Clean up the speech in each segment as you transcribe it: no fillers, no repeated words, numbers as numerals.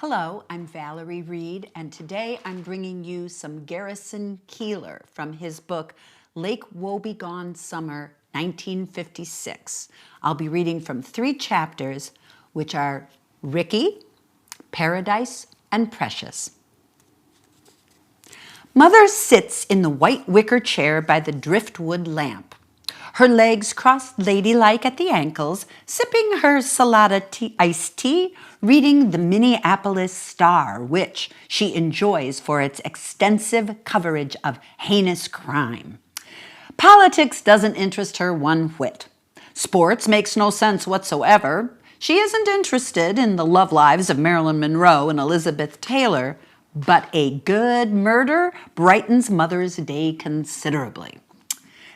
Hello, I'm Valerie Reid, and today I'm bringing you some Garrison Keillor from his book, Lake Wobegon Summer, 1956. I'll be reading from 3 chapters, which are Ricky, Paradise, and Precious. Mother sits in the white wicker chair by the driftwood lamp, her legs crossed ladylike at the ankles, sipping her Salada iced tea, reading the Minneapolis Star, which she enjoys for its extensive coverage of heinous crime. Politics doesn't interest her one whit. Sports makes no sense whatsoever. She isn't interested in the love lives of Marilyn Monroe and Elizabeth Taylor, but a good murder brightens Mother's day considerably.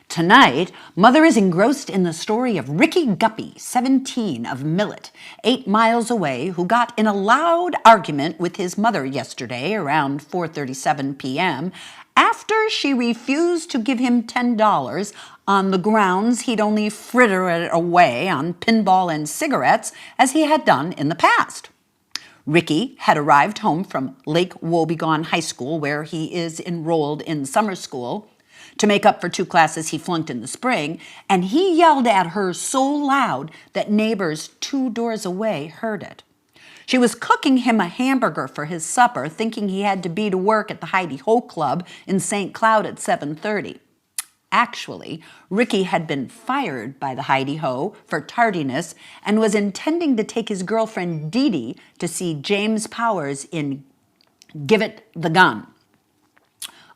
Tonight, Mother is engrossed in the story of Ricky Guppy, 17, of Millet, 8 miles away, who got in a loud argument with his mother yesterday around 4:37 p.m. after she refused to give him $10 on the grounds he'd only fritter it away on pinball and cigarettes as he had done in the past. Ricky had arrived home from Lake Wobegon High School, where he is enrolled in summer school, to make up for 2 classes he flunked in the spring, and he yelled at her so loud that neighbors 2 doors away heard it. She was cooking him a hamburger for his supper, thinking he had to be to work at the Heidi Ho Club in St. Cloud at 7:30. Actually, Ricky had been fired by the Heidi Ho for tardiness and was intending to take his girlfriend Dee Dee to see James Powers in Give It the Gun.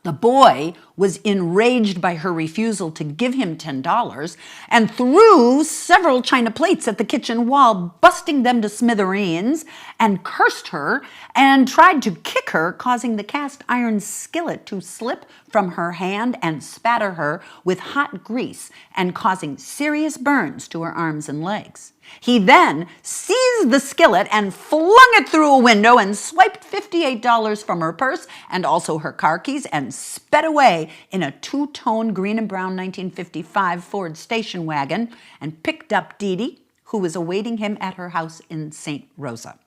The boy was enraged by her refusal to give him $10 and threw several china plates at the kitchen wall, busting them to smithereens, and cursed her and tried to kick her, causing the cast iron skillet to slip from her hand and spatter her with hot grease and causing serious burns to her arms and legs. He then seized the skillet and flung it through a window and swiped $58 from her purse and also her car keys and sped away in a 2-tone green and brown 1955 Ford station wagon and picked up Dee Dee, who was awaiting him at her house in St. Rosa.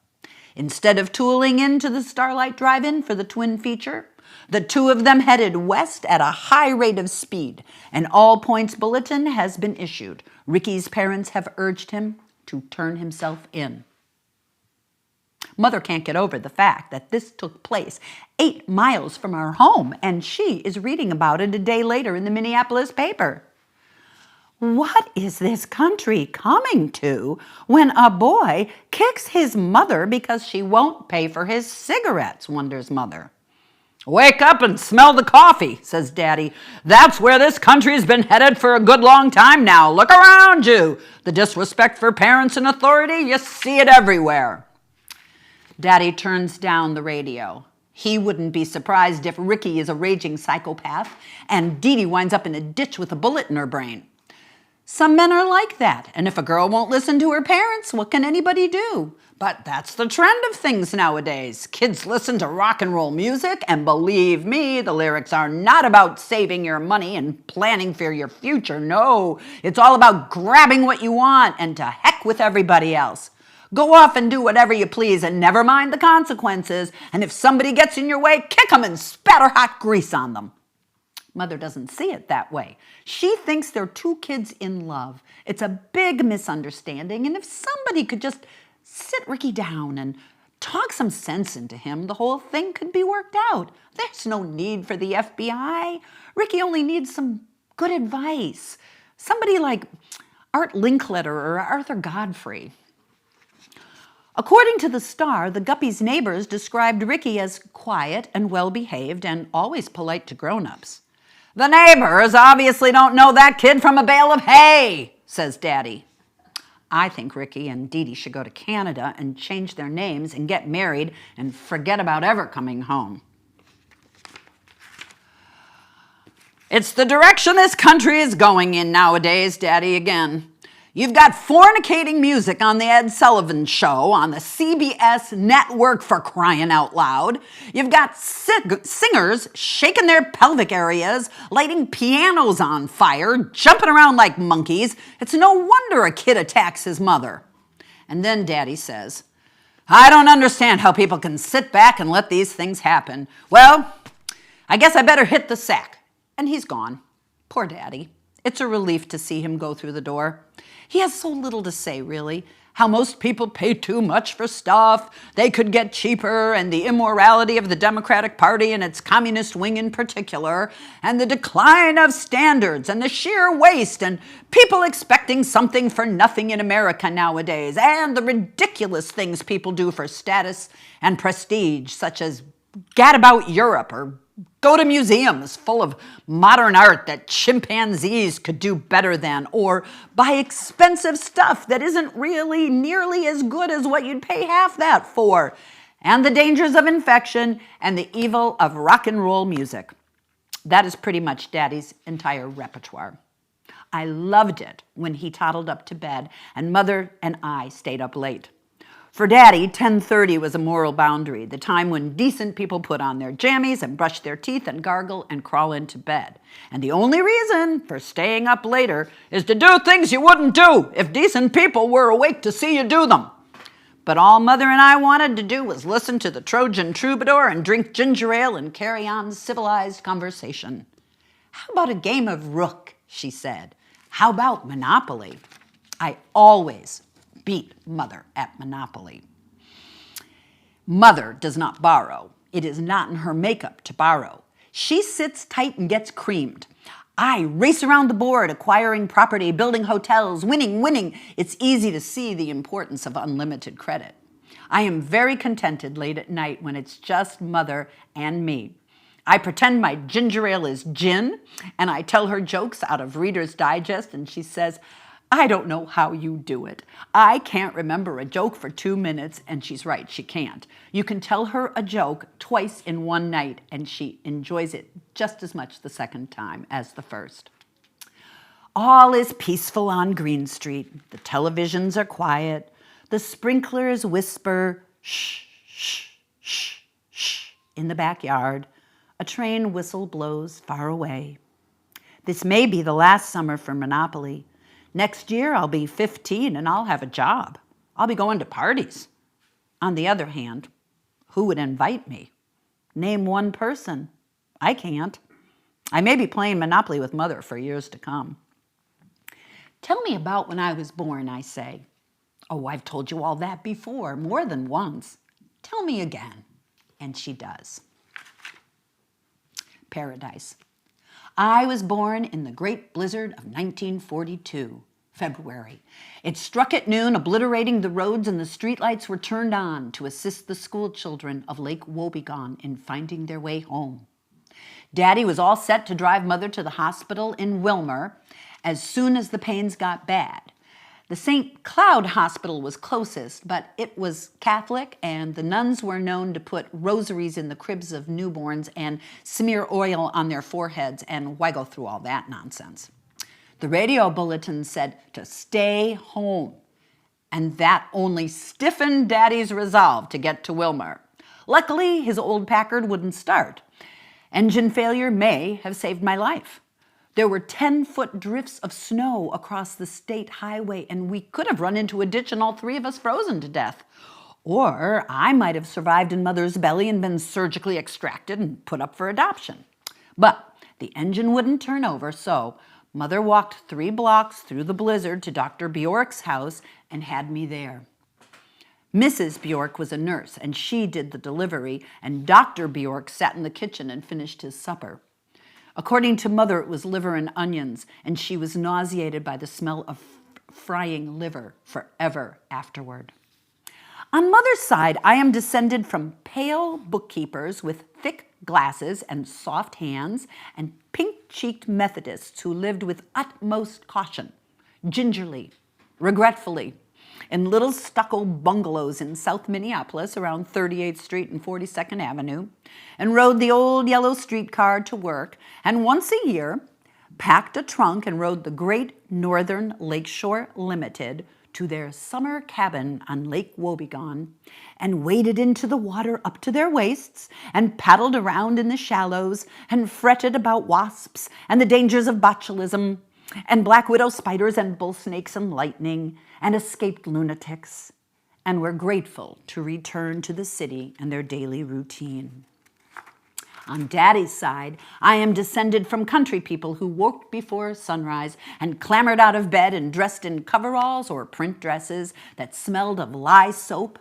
Instead of tooling into the Starlight Drive-In for the twin feature, the 2 of them headed west at a high rate of speed. An all-points bulletin has been issued. Ricky's parents have urged him to turn himself in. Mother can't get over the fact that this took place 8 miles from our home, and she is reading about it a day later in the Minneapolis paper. What is this country coming to when a boy kicks his mother because she won't pay for his cigarettes, wonders Mother. Wake up and smell the coffee, says Daddy. That's where this country's been headed for a good long time now. Look around you. The disrespect for parents and authority, you see it everywhere. Daddy turns down the radio. He wouldn't be surprised if Ricky is a raging psychopath and Dee Dee winds up in a ditch with a bullet in her brain. Some men are like that, and if a girl won't listen to her parents, what can anybody do? But that's the trend of things nowadays. Kids listen to rock and roll music, and believe me, the lyrics are not about saving your money and planning for your future. No, it's all about grabbing what you want and to heck with everybody else. Go off and do whatever you please and never mind the consequences. And if somebody gets in your way, kick them and spatter hot grease on them. Mother doesn't see it that way. She thinks they're 2 kids in love. It's a big misunderstanding, and if somebody could just sit Ricky down and talk some sense into him, the whole thing could be worked out. There's no need for the FBI. Ricky only needs some good advice. Somebody like Art Linkletter or Arthur Godfrey. According to the Star, the Guppys' neighbors described Ricky as quiet and well-behaved and always polite to grown-ups. The neighbors obviously don't know that kid from a bale of hay, says Daddy. I think Ricky and Dee Dee should go to Canada and change their names and get married and forget about ever coming home. It's the direction this country is going in nowadays, Daddy again. You've got fornicating music on the Ed Sullivan Show on the CBS network, for crying out loud. You've got singers shaking their pelvic areas, lighting pianos on fire, jumping around like monkeys. It's no wonder a kid attacks his mother. And then Daddy says, I don't understand how people can sit back and let these things happen. Well, I guess I better hit the sack. And he's gone. Poor Daddy. It's a relief to see him go through the door. He has so little to say, really. How most people pay too much for stuff, they could get cheaper, and the immorality of the Democratic Party and its communist wing in particular, and the decline of standards, and the sheer waste, and people expecting something for nothing in America nowadays, and the ridiculous things people do for status and prestige, such as gad about Europe or go to museums full of modern art that chimpanzees could do better than, or buy expensive stuff that isn't really nearly as good as what you'd pay half that for, and the dangers of infection and the evil of rock and roll music. That is pretty much Daddy's entire repertoire. I loved it when he toddled up to bed and Mother and I stayed up late. For Daddy, 10:30 was a moral boundary, the time when decent people put on their jammies and brush their teeth and gargle and crawl into bed. And the only reason for staying up later is to do things you wouldn't do if decent people were awake to see you do them. But all Mother and I wanted to do was listen to the Trojan troubadour and drink ginger ale and carry on civilized conversation. How about a game of rook, she said. How about Monopoly? I always beat Mother at Monopoly. Mother does not borrow. It is not in her makeup to borrow. She sits tight and gets creamed. I race around the board, acquiring property, building hotels, winning. It's easy to see the importance of unlimited credit. I am very contented late at night when it's just Mother and me. I pretend my ginger ale is gin, and I tell her jokes out of Reader's Digest, and she says, I don't know how you do it. I can't remember a joke for 2 minutes, and she's right, she can't. You can tell her a joke twice in one night, and she enjoys it just as much the second time as the first. All is peaceful on Green Street. The televisions are quiet. The sprinklers whisper, shh, shh, shh, shh, in the backyard. A train whistle blows far away. This may be the last summer for Monopoly. Next year, I'll be 15 and I'll have a job. I'll be going to parties. On the other hand, who would invite me? Name one person. I can't. I may be playing Monopoly with Mother for years to come. Tell me about when I was born, I say. Oh, I've told you all that before, more than once. Tell me again. And she does. Paradise. I was born in the great blizzard of 1942, February. It struck at noon, obliterating the roads, and the streetlights were turned on to assist the school children of Lake Wobegon in finding their way home. Daddy was all set to drive Mother to the hospital in Wilmer as soon as the pains got bad. The St. Cloud Hospital was closest, but it was Catholic, and the nuns were known to put rosaries in the cribs of newborns and smear oil on their foreheads, and why go through all that nonsense? The radio bulletin said to stay home, and that only stiffened Daddy's resolve to get to Wilmer. Luckily, his old Packard wouldn't start. Engine failure may have saved my life. There were 10-foot drifts of snow across the state highway, and we could have run into a ditch and all three of us frozen to death. Or I might have survived in Mother's belly and been surgically extracted and put up for adoption. But the engine wouldn't turn over, so Mother walked 3 blocks through the blizzard to Dr. Bjork's house and had me there. Mrs. Bjork was a nurse, and she did the delivery, and Dr. Bjork sat in the kitchen and finished his supper. According to Mother, it was liver and onions, and she was nauseated by the smell of frying liver forever afterward. On Mother's side, I am descended from pale bookkeepers with thick glasses and soft hands, and pink-cheeked Methodists who lived with utmost caution, gingerly, regretfully, in little stucco bungalows in South Minneapolis around 38th Street and 42nd Avenue, and rode the old yellow streetcar to work, and once a year packed a trunk and rode the Great Northern Lakeshore Limited to their summer cabin on Lake Wobegon, and waded into the water up to their waists, and paddled around in the shallows, and fretted about wasps and the dangers of botulism, and black widow spiders and bull snakes and lightning, and escaped lunatics. and were grateful to return to the city and their daily routine. On Daddy's side, I am descended from country people who woke before sunrise and clambered out of bed and dressed in coveralls or print dresses that smelled of lye soap,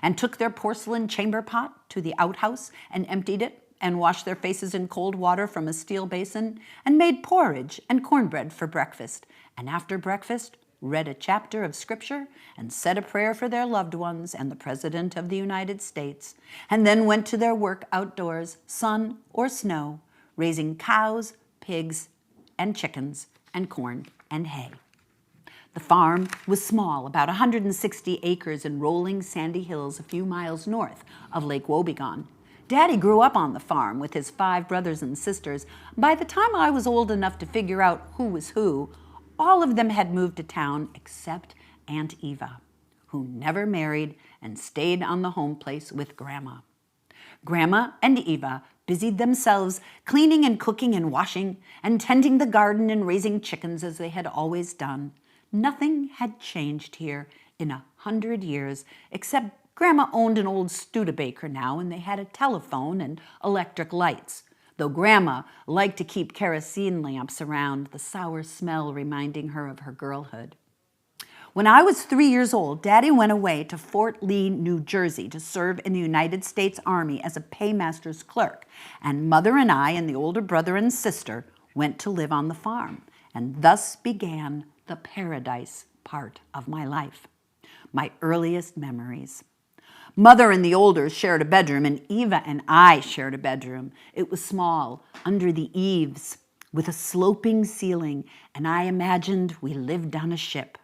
and took their porcelain chamber pot to the outhouse and emptied it and washed their faces in cold water from a steel basin and made porridge and cornbread for breakfast, and after breakfast read a chapter of scripture and said a prayer for their loved ones and the President of the United States, and then went to their work outdoors, sun or snow, raising cows, pigs, and chickens, and corn and hay. The farm was small, about 160 acres in rolling sandy hills a few miles north of Lake Wobegon. Daddy grew up on the farm with his 5 brothers and sisters. By the time I was old enough to figure out who was who, all of them had moved to town except Aunt Eva, who never married and stayed on the home place with Grandma. Grandma and Eva busied themselves cleaning and cooking and washing and tending the garden and raising chickens as they had always done. Nothing had changed here in 100 years, except Grandma owned an old Studebaker now, and they had a telephone and electric lights, though Grandma liked to keep kerosene lamps around, the sour smell reminding her of her girlhood. When I was 3 years old, Daddy went away to Fort Lee, New Jersey to serve in the United States Army as a paymaster's clerk, and Mother and I and the older brother and sister went to live on the farm, and thus began the paradise part of my life, my earliest memories. Mother and the Olders shared a bedroom, and Eva and I shared a bedroom. It was small, under the eaves, with a sloping ceiling, and I imagined we lived on a ship.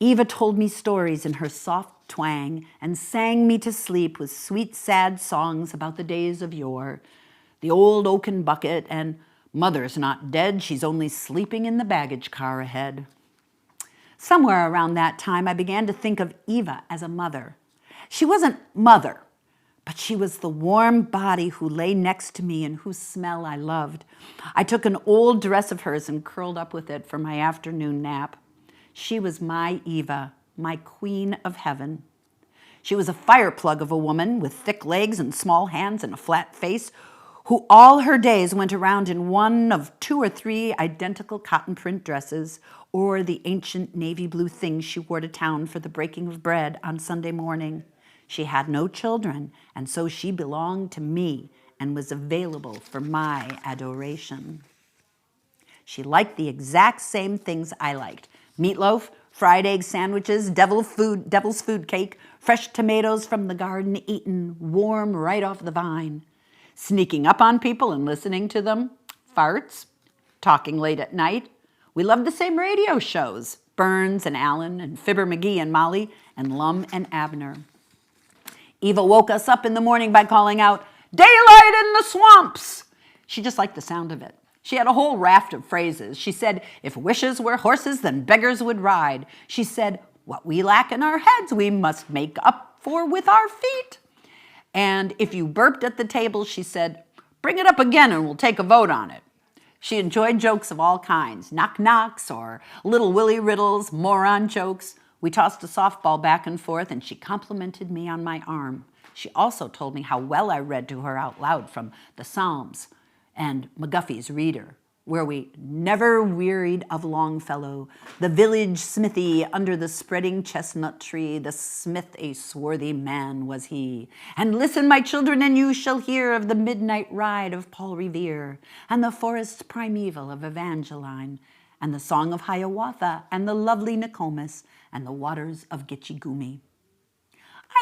Eva told me stories in her soft twang and sang me to sleep with sweet, sad songs about the days of yore, the old oaken bucket, and Mother's not dead, she's only sleeping in the baggage car ahead. Somewhere around that time, I began to think of Eva as a mother. She wasn't Mother, but she was the warm body who lay next to me and whose smell I loved. I took an old dress of hers and curled up with it for my afternoon nap. She was my Eva, my queen of heaven. She was a fire plug of a woman with thick legs and small hands and a flat face, who all her days went around in one of 2 or 3 identical cotton print dresses, or the ancient navy blue things she wore to town for the breaking of bread on Sunday morning. She had no children, and so she belonged to me and was available for my adoration. She liked the exact same things I liked: meatloaf, fried egg sandwiches, devil's food cake, fresh tomatoes from the garden eaten warm right off the vine, sneaking up on people and listening to them, farts, talking late at night. We loved the same radio shows, Burns and Allen and Fibber McGee and Molly and Lum and Abner. Eva woke us up in the morning by calling out, "Daylight in the swamps!" She just liked the sound of it. She had a whole raft of phrases. She said, "If wishes were horses, then beggars would ride." She said, "What we lack in our heads, we must make up for with our feet." And if you burped at the table, she said, "Bring it up again and we'll take a vote on it." She enjoyed jokes of all kinds, knock-knocks or little Willy riddles, moron jokes. We tossed a softball back and forth, and she complimented me on my arm. She also told me how well I read to her out loud from the Psalms and McGuffey's Reader, where we never wearied of Longfellow, the village smithy under the spreading chestnut tree, the smith a swarthy man was he. And listen, my children, and you shall hear of the midnight ride of Paul Revere, and the forests primeval of Evangeline, and the song of Hiawatha, and the lovely Nokomis, and the waters of Gitchigumi.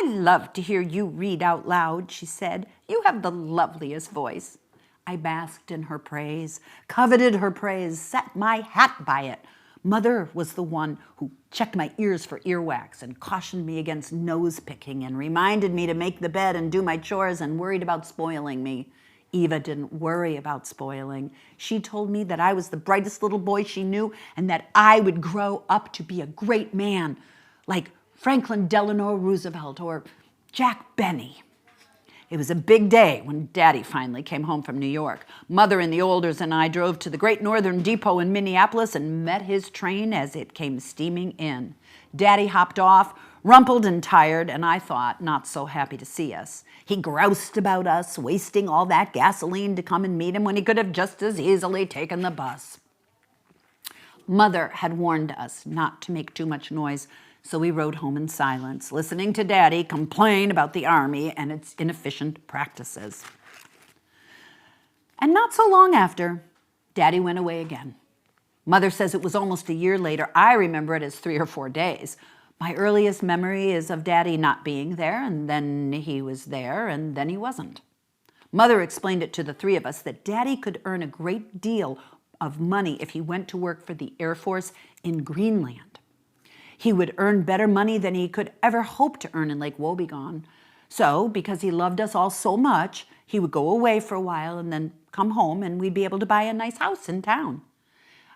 "I love to hear you read out loud," she said. "You have the loveliest voice." I basked in her praise, coveted her praise, set my hat by it. Mother was the one who checked my ears for earwax and cautioned me against nose picking and reminded me to make the bed and do my chores and worried about spoiling me. Eva didn't worry about spoiling. She told me that I was the brightest little boy she knew and that I would grow up to be a great man, like Franklin Delano Roosevelt or Jack Benny. It was a big day when Daddy finally came home from New York. Mother and the Olders and I drove to the Great Northern Depot in Minneapolis and met his train as it came steaming in. Daddy hopped off, rumpled and tired, and I thought not so happy to see us. He groused about us, wasting all that gasoline to come and meet him when he could have just as easily taken the bus. Mother had warned us not to make too much noise, so we rode home in silence, listening to Daddy complain about the Army and its inefficient practices. And not so long after, Daddy went away again. Mother says it was almost a year later. I remember it as 3 or 4 days. My earliest memory is of Daddy not being there, and then he was there, and then he wasn't. Mother explained it to the 3 of us that Daddy could earn a great deal of money if he went to work for the Air Force in Greenland. He would earn better money than he could ever hope to earn in Lake Wobegon. So, because he loved us all so much, he would go away for a while and then come home, and we'd be able to buy a nice house in town.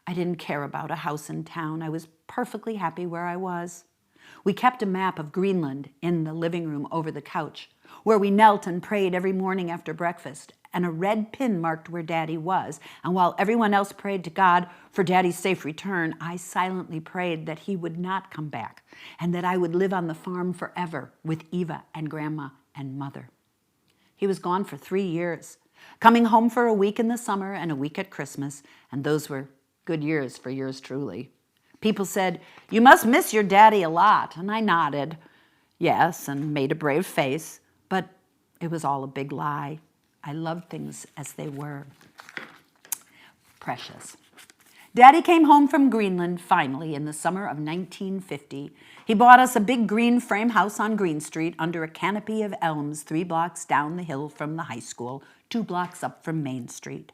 I didn't care about a house in town. I was perfectly happy where I was. We kept a map of Greenland in the living room over the couch, where we knelt and prayed every morning after breakfast, and a red pin marked where Daddy was. And while everyone else prayed to God for Daddy's safe return, I silently prayed that he would not come back and that I would live on the farm forever with Eva and Grandma and Mother. He was gone for 3 years, coming home for a week in the summer and a week at Christmas, and those were good years for yours truly. People said, "You must miss your Daddy a lot," and I nodded, yes, and made a brave face, but it was all a big lie. I loved things as they were. Precious. Daddy came home from Greenland finally in the summer of 1950. He bought us a big green frame house on Green Street under a canopy of elms 3 blocks down the hill from the high school, 2 blocks up from Main Street.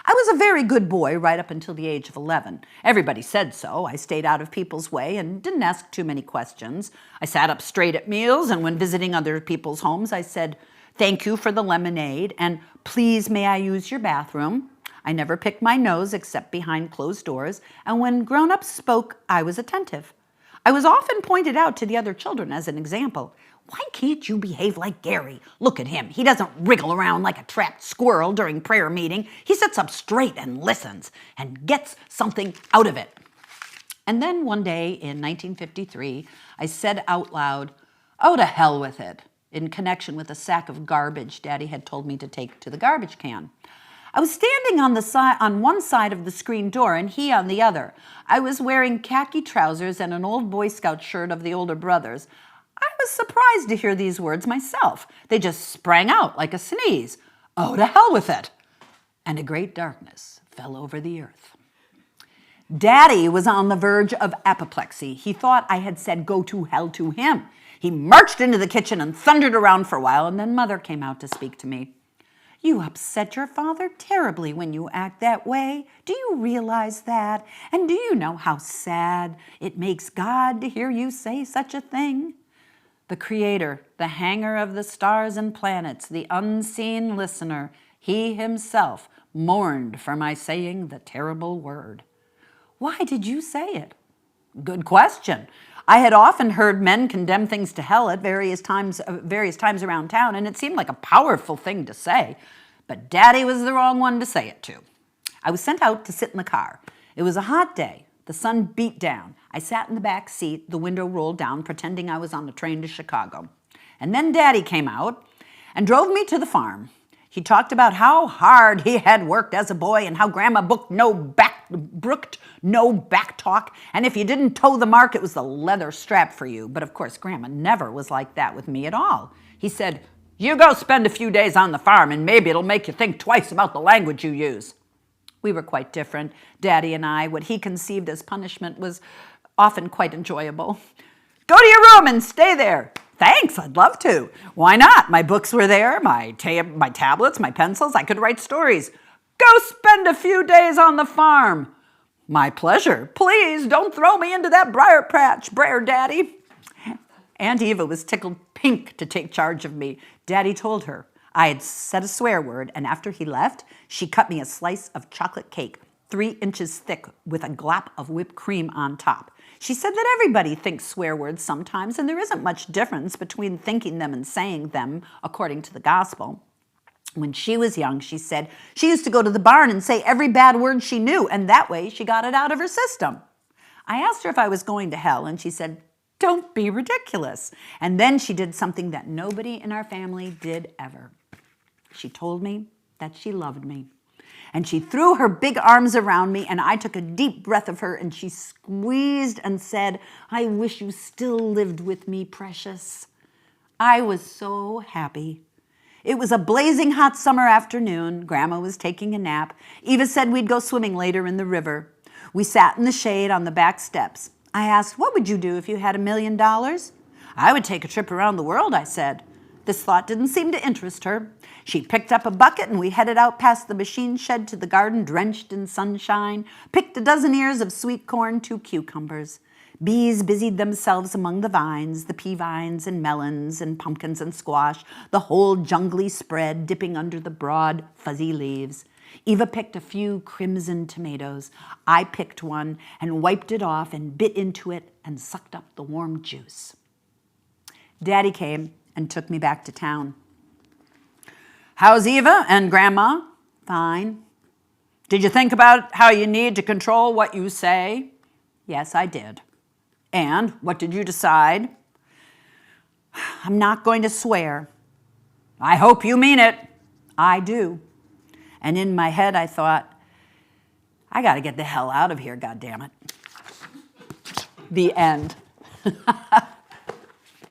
I was a very good boy right up until the age of 11. Everybody said so. I stayed out of people's way and didn't ask too many questions. I sat up straight at meals, and when visiting other people's homes, I said, "Thank you for the lemonade," and "Please, may I use your bathroom?" I never picked my nose except behind closed doors, and when grown-ups spoke, I was attentive. I was often pointed out to the other children as an example. "Why can't you behave like Gary? Look at him. He doesn't wriggle around like a trapped squirrel during prayer meeting. He sits up straight and listens and gets something out of it." And then one day in 1953, I said out loud, "Oh, to hell with it," in connection with a sack of garbage Daddy had told me to take to the garbage can. I was standing on one side of the screen door and he on the other. I was wearing khaki trousers and an old Boy Scout shirt of the older brothers. I was surprised to hear these words myself. They just sprang out like a sneeze. "Oh, to hell with it." And a great darkness fell over the earth. Daddy was on the verge of apoplexy. He thought I had said go to hell to him. He marched into the kitchen and thundered around for a while, and then Mother came out to speak to me. "You upset your father terribly when you act that way. Do you realize that? And do you know how sad it makes God to hear you say such a thing?" The Creator, the hanger of the stars and planets, the unseen listener, he himself mourned for my saying the terrible word. "Why did you say it?" Good question. I had often heard men condemn things to hell at various times around town, and it seemed like a powerful thing to say. But Daddy was the wrong one to say it to. I was sent out to sit in the car. It was a hot day. The sun beat down. I sat in the back seat, the window rolled down, pretending I was on a train to Chicago. And then Daddy came out and drove me to the farm. He talked about how hard he had worked as a boy and how Grandma brooked no back talk, and if you didn't toe the mark, it was the leather strap for you. But of course, Grandma never was like that with me at all. He said, "You go spend a few days on the farm, and maybe it'll make you think twice about the language you use." We were quite different, Daddy and I. What he conceived as punishment was often quite enjoyable. "Go to your room and stay there." "Thanks, I'd love to." "Why not? My books were there, my tablets, my pencils. I could write stories." "Go spend a few days on the farm." "My pleasure. Please don't throw me into that briar patch, Daddy." Aunt Eva was tickled pink to take charge of me. Daddy told her I had said a swear word, and after he left, she cut me a slice of chocolate cake, 3 inches thick with a glop of whipped cream on top. She said that everybody thinks swear words sometimes, and there isn't much difference between thinking them and saying them, according to the gospel. When she was young, she said, she used to go to the barn and say every bad word she knew, and that way she got it out of her system. I asked her if I was going to hell, and she said, "Don't be ridiculous." And then she did something that nobody in our family did ever. She told me that she loved me. And she threw her big arms around me, and I took a deep breath of her, and she squeezed and said, "I wish you still lived with me, precious." I was so happy. It was a blazing hot summer afternoon. Grandma was taking a nap. Eva said we'd go swimming later in the river. We sat in the shade on the back steps. I asked, "What would you do if you had $1 million?" "I would take a trip around the world," I said. This thought didn't seem to interest her. She picked up a bucket and we headed out past the machine shed to the garden drenched in sunshine, picked a dozen ears of sweet corn, 2 cucumbers. Bees busied themselves among the vines, the pea vines and melons and pumpkins and squash, the whole jungly spread dipping under the broad, fuzzy leaves. Eva picked a few crimson tomatoes. I picked one and wiped it off and bit into it and sucked up the warm juice. Daddy came and took me back to town. "How's Eva and Grandma?" "Fine." "Did you think about how you need to control what you say?" "Yes, I did." "And what did you decide?" "I'm not going to swear." "I hope you mean it." "I do." And in my head I thought, I got to get the hell out of here, goddammit. The end.